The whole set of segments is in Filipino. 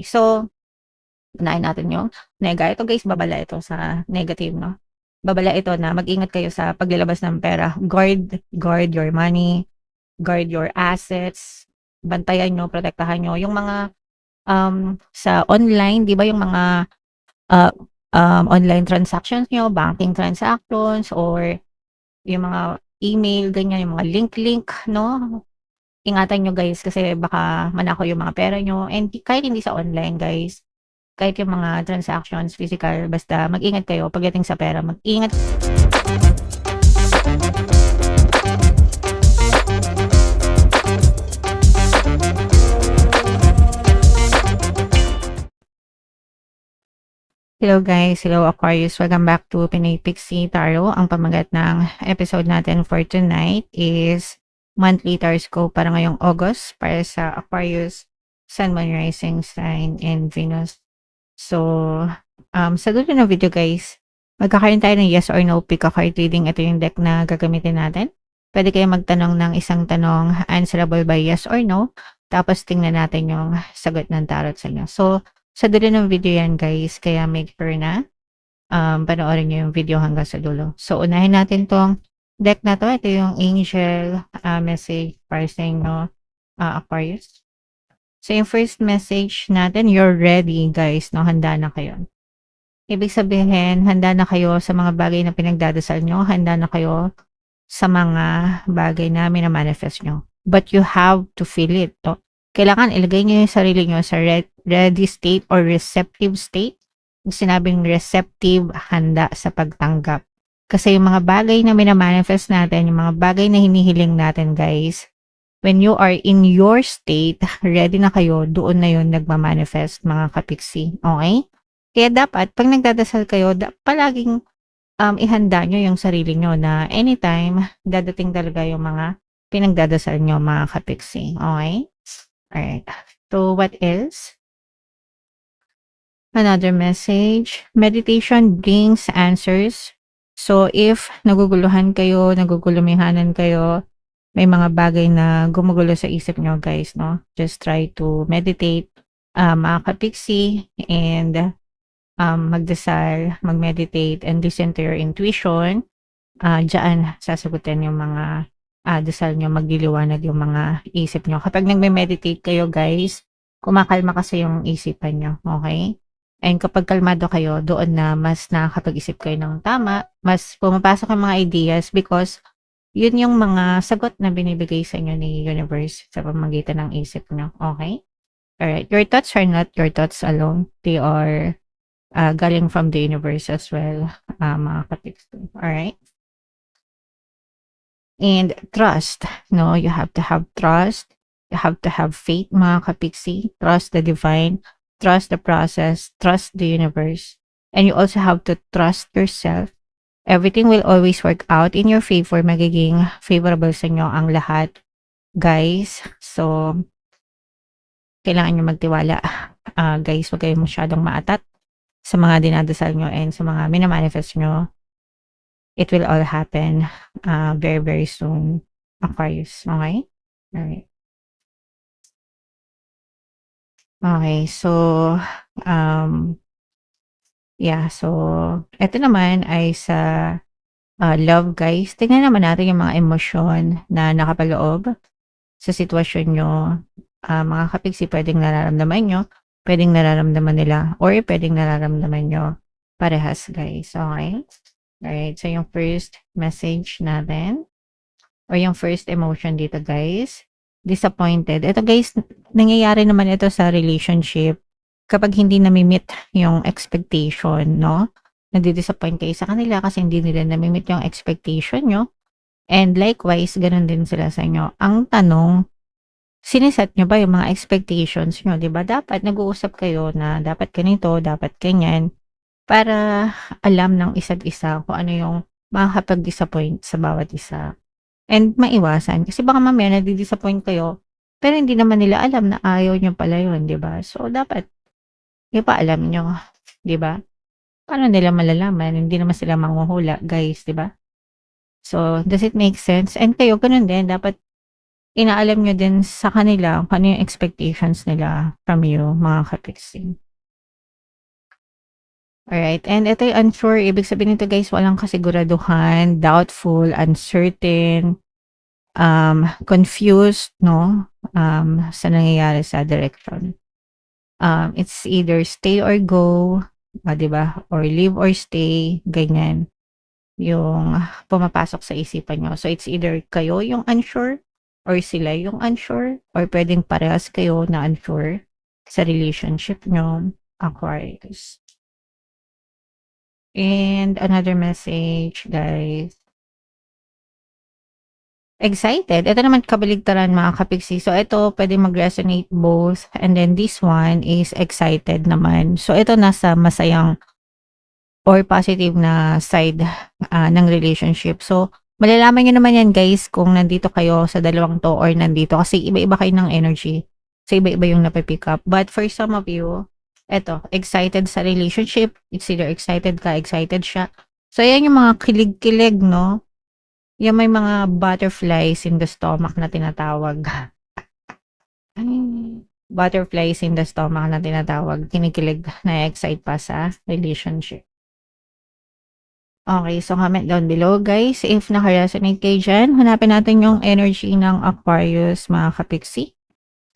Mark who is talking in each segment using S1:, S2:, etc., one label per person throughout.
S1: So, unahin natin yung nega. Ito guys, babala ito sa negative, no? Babala ito na mag-ingat kayo sa paglalabas ng pera. Guard your money, guard your assets, bantayan nyo, protektahan nyo. Yung mga sa online, di ba yung mga uh, online transactions nyo, banking transactions, or yung mga email, ganyan, yung mga link, no? Ingatan nyo guys kasi baka manakaw yung mga pera nyo. And kahit hindi sa online guys, kahit yung mga transactions, physical, basta mag-ingat kayo pagdating sa pera. Mag-ingat. Hello guys, hello Aquarius. Welcome back to Pinay Pixie Tarot. Ang pamagat ng episode natin for tonight is monthly horoscope para ngayong August para sa Aquarius, Sun, Moon, Rising Sign, and Venus. So, sa dulo ng video guys, magkakaroon tayo ng yes or no pick a card reading. Ito yung deck na gagamitin natin. Pwede kayo magtanong ng isang tanong answerable by yes or no. Tapos tingnan natin yung sagot ng tarot sa inyo. So, sa dulo ng video yan guys, kaya make sure na panoorin nyo yung video hanggang sa dulo. So, unahin natin tong deck na to. Ito yung angel message para sa inyo, Aquarius. So, yung first message natin, you're ready guys, no? Handa na kayo. Ibig sabihin, handa na kayo sa mga bagay na pinagdadasal nyo. Handa na kayo sa mga bagay na minamanifest nyo. But you have to feel it. No? Kailangan ilagay nyo yung sarili nyo sa ready state or receptive state. Yung sinabing receptive, handa sa pagtanggap. Kasi yung mga bagay na minamanifest natin, yung mga bagay na hinihiling natin guys, when you are in your state, ready na kayo, doon na yun nagmamanifest mga kapiksi. Okay? Kaya dapat, pag nagdadasal kayo, palaging ihanda nyo yung sarili nyo na anytime, dadating talaga yung mga pinagdadasal nyo mga kapiksi. Okay? Alright. So, what else? Another message. Meditation brings answers. So, if naguguluhan kayo, nagugulumihanan kayo, may mga bagay na gumugulo sa isip nyo guys, no? Just try to meditate, mga kapiksi, and magdasal, mag-meditate, and listen to your intuition. Diyan sasagutin yung mga dasal nyo, magliliwanag yung mga isip nyo. Kapag nagme-meditate kayo guys, kumakalma kasi yung isipan nyo, okay? And kapag kalmado kayo, doon na mas nakakapag-isip kayo ng tama, mas pumapasok ang mga ideas because yun yung mga sagot na binibigay sa inyo ni universe sa pamamagitan ng isip nyo, okay? Alright, your thoughts are not your thoughts alone. They are galing from the universe as well, mga katiks. Alright? And trust, no? You have to have trust. You have to have faith, mga kapiksi. Trust the divine. Trust the process. Trust the universe. And you also have to trust yourself. Everything will always work out in your favor. Magiging favorable sa inyo ang lahat, guys. So, kailangan nyo magtiwala. Guys, huwag kayo masyadong maatat sa mga dinadasal nyo and sa mga minamanifest nyo. It will all happen very, very soon, Aquarius. Okay? Alright. Okay, so, yeah, so, eto naman ay sa love, guys. Tingnan naman natin yung mga emosyon na nakapaloob sa sitwasyon nyo. Mga kapigsi, pwedeng nararamdaman nyo, pwedeng nararamdaman nila, or pwedeng nararamdaman nyo parehas, guys. Okay? Alright, so yung first message natin, or yung first emotion dito, guys, disappointed. Ito, guys, nangyayari naman ito sa relationship kapag hindi nami-meet yung expectation, no? Nadi-disappoint kayo sa kanila kasi hindi nila nami-meet yung expectation nyo. And likewise, ganun din sila sa inyo. Ang tanong, siniset nyo ba yung mga expectations nyo? Diba? Dapat nag-uusap kayo na dapat ganito, dapat ganyan, para alam ng isa't isa kung ano yung makakapag-disappoint sa bawat isa. And maiwasan. Kasi baka mamaya nadi-disappoint kayo, pero hindi naman nila alam na ayaw nyo pala yun, diba? So, dapat ipaalam nyo, diba? Paano nila malalaman? Hindi naman sila manghuhula, guys, diba? So, does it make sense? And kayo, ganun din, dapat inaalam nyo din sa kanila kung ano yung expectations nila from you, mga kapiksi. Alright, and ito yung unsure, ibig sabihin nito guys, walang kasiguraduhan, doubtful, uncertain, confused, no? Sa nangyayari sa direction. It's either stay or go, 'di ba? Or leave or stay, ganyan. Yung pumapasok sa isipan nyo. So, it's either kayo yung unsure or sila yung unsure or pwedeng parehas kayo na unsure sa relationship nyo, Aquarius. And another message, guys. Excited. Ito naman kabaligtaran, mga kapiksi. So, ito pwede mag-resonate both. And then this one is excited naman. So, ito nasa masayang or positive na side ng relationship. So, malalaman nyo naman yan guys kung nandito kayo sa dalawang to or nandito. Kasi iba-iba kayo ng energy. So, iba-iba yung napipick up. But for some of you, eto, excited sa relationship. It's either excited ka, excited siya. So, yan yung mga kilig-kilig, no? Yan may mga butterflies in the stomach na tinatawag. Butterflies in the stomach na tinatawag. Kinikilig na excite pa sa relationship. Okay, so comment down below guys. If naka-resonate kayo dyan, hanapin natin yung energy ng Aquarius, mga kapiksi.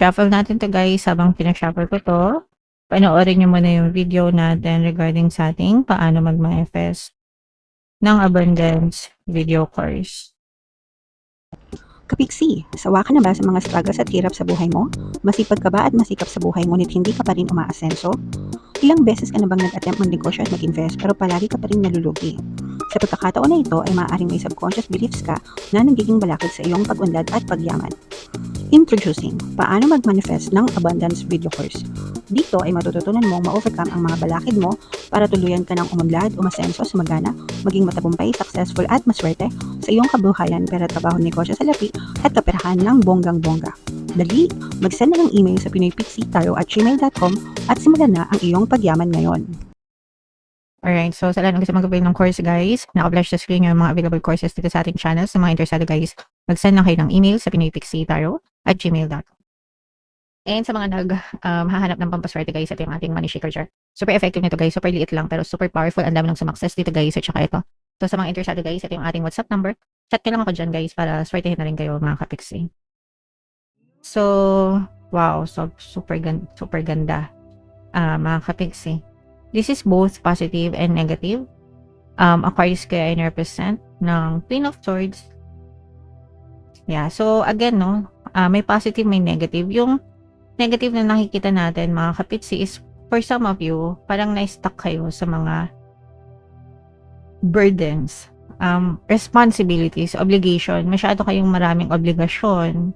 S1: Shuffle natin to guys. Habang pinashuffle ko to, panoorin nyo muna yung video natin regarding sa ating paano mag-manifest ng abundance video course.
S2: Kapiksi, sawa ka na ba sa mga struggles at hirap sa buhay mo? Masipag ka ba at masikap sa buhay ngunit hindi ka pa rin umaasenso? Ilang beses ka na bang nag-attempt mag-negosyo at mag-invest pero palagi ka pa rin nalulugi? Sa pagkakataon na ito ay maaaring may subconscious beliefs ka na nagiging balakid sa iyong pag-unlad at pagyaman. Introducing, paano mag-manifest ng abundance video course. Dito ay matututunan mong ma-overcome ang mga balakid mo para tuluyan ka ng umunlad, umasenso, sumagana, maging matagumpay, successful at maswerte sa iyong kabuhayan, pera, trabaho, negosyo sa lapi at kaperahan ng bonggang-bongga. Dali, mag-send na ng email sa pinoypixie@gmail.com at simulan na ang iyong pagyaman ngayon.
S1: Alright, so sa lahat ng gusto mag-avail ng course guys, naka-flash sa screen yung mga available courses dito sa ating channel. Sa mga interesado guys, mag-send lang kayo ng email sa pinoypixie@gmail.com. And sa mga hahanap ng pampaswerte guys, ito yung ating money shaker jar. Super effective nito guys, super liit lang pero super powerful. Ang dami ng sumakses dito guys at saka ito. So sa mga interesado guys, ito yung ating WhatsApp number. Chat ka lang ako dyan guys para swertehin na rin kayo mga kapiksi. So, wow, so super ganda mga kapiksi. This is both positive and negative. Aquarius kaya ay represent ng Queen of Swords. Yeah, so again, no, may positive, may negative. Yung negative na nakikita natin, mga kapitsi, is for some of you, parang na-stuck kayo sa mga burdens, responsibilities, obligation. Masyado kayong maraming obligasyon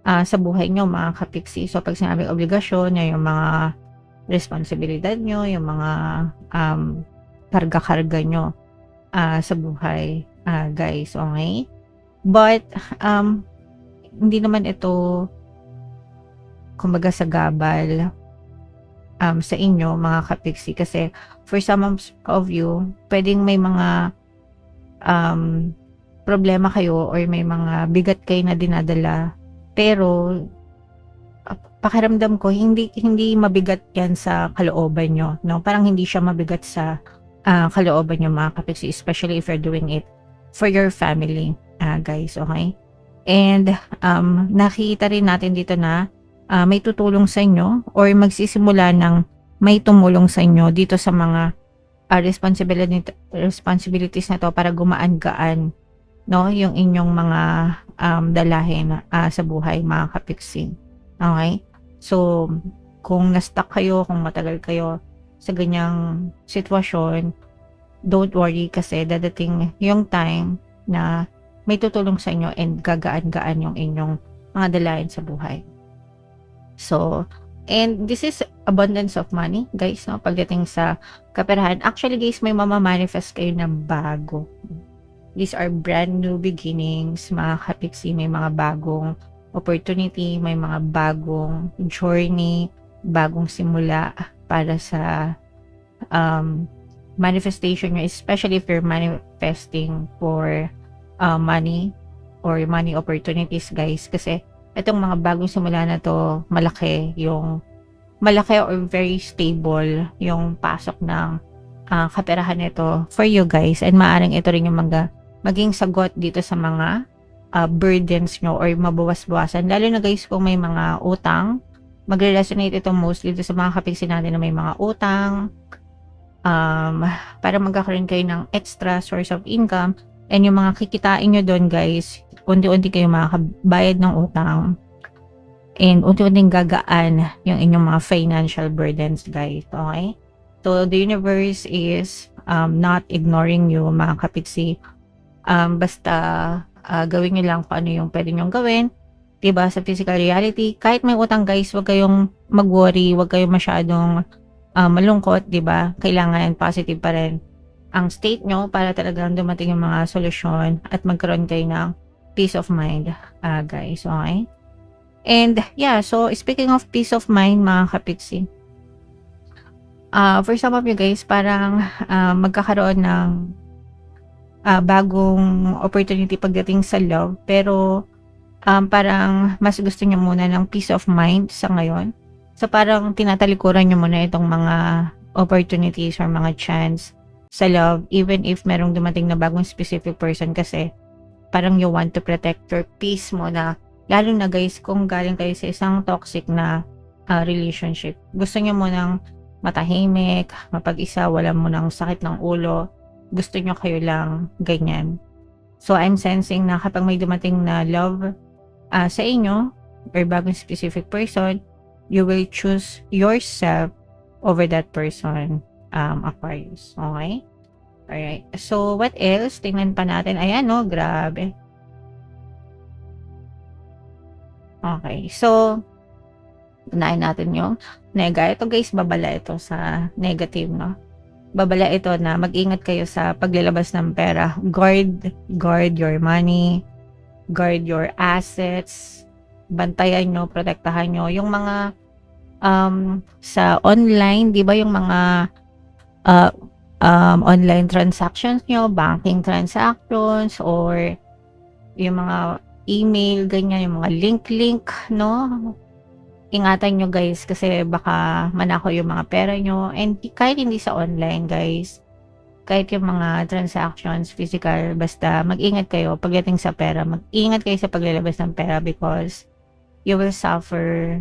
S1: sa buhay nyo, mga kapitsi. So, pag sinabing obligasyon, yung mga responsibilidad nyo, yung mga karga-karga nyo sa buhay, guys, okay? But, hindi naman ito kumbaga sa gabal sa inyo, mga kapiksi, kasi for some of you, pwedeng may mga problema kayo or may mga bigat kayo na dinadala, pero pakiramdam ko hindi mabigat yan sa kalooban nyo, no? Parang hindi siya mabigat sa kalooban nyo, mga kapiksi, especially if you're doing it for your family, guys, okay? And nakita rin natin dito na may tutulong sa inyo or magsisimula ng may tumulong sa inyo dito sa mga responsibilities na to para gumaan-gaan, no, yung inyong mga dalahin sa buhay, mga kapiksi. Okay? So, kung na-stuck kayo, kung matagal kayo sa ganyang sitwasyon, don't worry kasi dadating yung time na may tutulong sa inyo and gagaan-gaan yung inyong mga dalahin sa buhay. So, and this is abundance of money, guys, no? Pagdating sa kaperahan, actually guys, may mamamanifest kayo na bago. These are brand new beginnings, mga kapiksi, may mga bagong opportunity, may mga bagong journey, bagong simula para sa manifestation nyo, especially if you're manifesting for money, or money opportunities, guys. Kasi itong mga bagong simula na to, malaki or very stable yung pasok ng kaperahan nito for you guys, and maaring ito rin yung maging sagot dito sa mga burdens nyo or mabawas-bawasan, lalo na guys kung may mga utang. Magre-resonate ito mostly dito sa mga kapiksi natin na may mga utang, para magkakaroon kayo ng extra source of income, and yung mga kikitain nyo doon guys, unti-unti kayo makakabayad ng utang, and unti-unting gagaan yung inyong mga financial burdens, guys. Okay? So, the universe is not ignoring you, mga kapiksi. Basta gawin nyo lang kung ano yung pwede nyong gawin. Diba? Sa physical reality, kahit may utang guys, huwag kayong mag-worry, huwag kayong masyadong malungkot, diba? Kailangan positive pa rin ang state nyo para talagang dumating yung mga solusyon at magkaroon kayo ng peace of mind, guys. Okay? And yeah, so speaking of peace of mind, mga kapiksi, for some of you guys, parang magkakaroon ng bagong opportunity pagdating sa love, pero parang mas gusto nyo muna ng peace of mind sa ngayon. So parang tinatalikuran nyo muna itong mga opportunities or mga chance sa love, even if merong dumating na bagong specific person, kasi parang you want to protect your peace muna. Lalo na guys, kung galing kayo sa isang toxic na relationship, gusto nyo munang matahimik, mapag-isa, wala mo ng sakit ng ulo, gusto nyo kayo lang ganyan. So I'm sensing na kapag may dumating na love sa inyo or bagong specific person, you will choose yourself over that person, Aquarius. Okay? Alright. So what else? Tingnan pa natin. Ayan, no? Grabe. Okay. So unahin natin yung nega. Ito guys, babala ito sa negative, no? Babala ito na mag-ingat kayo sa paglalabas ng pera. Guard your money. Guard your assets. Bantayan nyo, protektahan nyo. Yung mga sa online, di ba yung mga online transactions nyo, banking transactions, or yung mga email, ganyan, yung mga link, no? Ingatan nyo guys, kasi baka manakaw yung mga pera nyo. And kahit hindi sa online guys, kahit yung mga transactions, physical, basta mag-ingat kayo pagdating sa pera. Mag-ingat kayo sa paglalabas ng pera, because you will suffer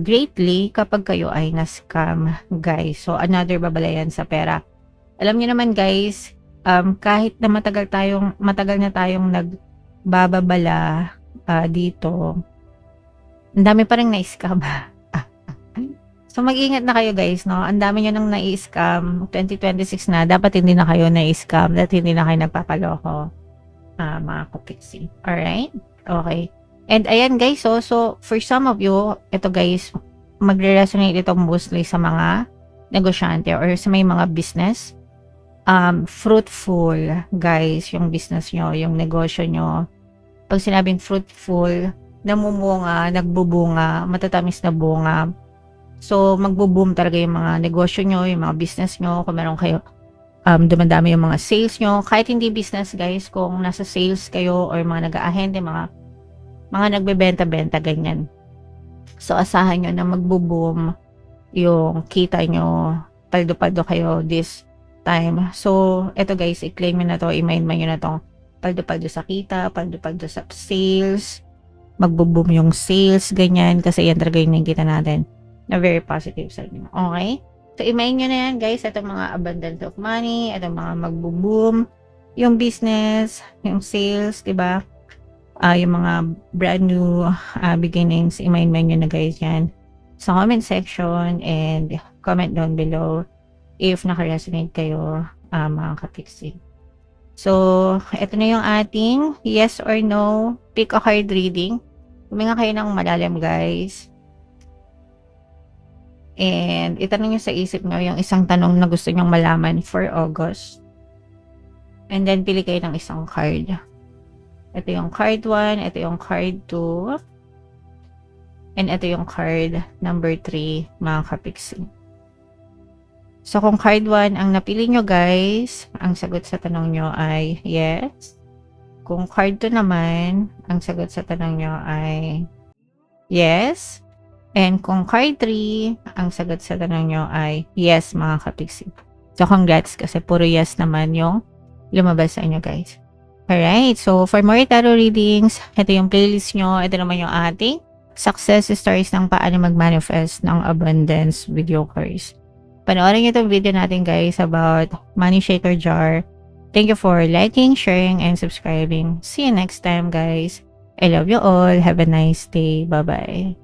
S1: greatly kapag kayo ay na-scam, guys. So another babalayan sa pera. Alam niyo naman guys, kahit na matagal na tayong nagbababala dito, ang dami pa rin na-scam. So mag-ingat na kayo guys, no? Ang dami nyo nang na-scam. 2026 na, dapat hindi na kayo na-scam, at hindi na kayo nagpapaloko, mga kapiksi. Alright? Okay. And ayan guys, so for some of you, ito guys, magre-resonate ito mostly sa mga negosyante or sa may mga business. Fruitful guys, yung business nyo, yung negosyo nyo. Pag sinabing fruitful, namumunga, nagbubunga, matatamis na bunga. So, magbo-boom talaga yung mga negosyo nyo, yung mga business nyo. Kung meron kayo, dumadami yung mga sales nyo. Kahit hindi business guys, kung nasa sales kayo or mga nag-aahente, mga nagbebenta-benta, ganyan. So, asahan nyo na magbo-boom yung kita nyo. Paldo-paldo kayo this time. So, eto guys, i-claim nyo na to, i-mind nyo na to. Paldo-paldo sa kita, paldo-paldo sa sales, magbo-boom yung sales, ganyan, kasi yan talaga yung nakikita natin na very positive sa inyo. Okay? So, i-mind nyo na yan, guys, itong mga abundance of money, itong mga magbo-boom, yung business, yung sales, diba? Yung mga brand new beginnings, i-mind nyo na guys yan sa comment section, and comment down below if naka-resonate kayo, mga kapiksi. So, ito na yung ating yes or no pick a card reading. Huminga kayo ng malalim guys. And itanong nyo sa isip nyo yung isang tanong na gusto nyong malaman for August. And then pili kayo ng isang card. Ito yung card 1, ito yung card 2, and ito yung card number 3, mga kapiksi. So, kung card 1 ang napili nyo guys, ang sagot sa tanong nyo ay yes. kung card 2 naman, ang sagot sa tanong nyo ay yes. And kung card 3, ang sagot sa tanong nyo ay yes, mga kapiksi. So, congrats kasi puro yes naman yung lumabas sa inyo, guys. Alright, so for more tarot readings, ito yung playlist nyo. Ito naman yung ating success stories ng paano mag-manifest ng abundance video course. Panoorin nyo itong video natin, guys, about money shaker jar. Thank you for liking, sharing, and subscribing. See you next time, guys. I love you all. Have a nice day. Bye-bye.